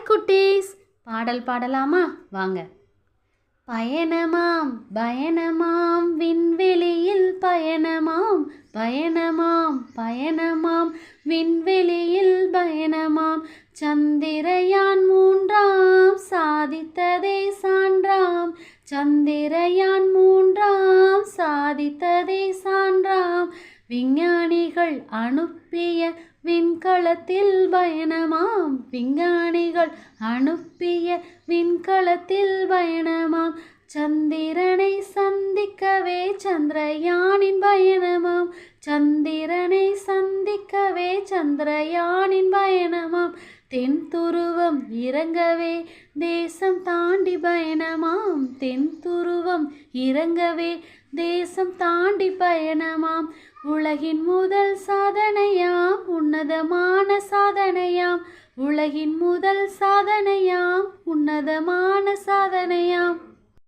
Hi குட்டீஸ், பாடல் பாடலாமா? வாங்க. பயணமாம் பயணமாம் விண்வெளியில் பயணமாம் பயணமாம் பயணமாம் விண்வெளியில் பயணமாம் சந்திரயான் 3 சாதித்ததே சான்றாம் சந்திரயான் 3 சாதித்ததே சான்றாம் விஞ்ஞானிகள் அனுப்பிய விண்கலத்தில் பயணமாம் விஞ்ஞானிகள் அனுப்பிய விண்கலத்தில் பயணமாம் சந்திரனை சந்திக்கவே சந்திரயானின் பயணமாம் சந்திரனை சந்திக்கவே சந்திரயானின் பயணமாம் தென் துருவம் இறங்கவே தேசம் தாண்டி பயணமாம் தென் துருவம் இறங்கவே தேசம் தாண்டி பயணமாம் உலகின் முதல் சாதனையாம் உன்னதமான சாதனையாம் உலகின் முதல் சாதனையாம் உன்னதமான சாதனையாம்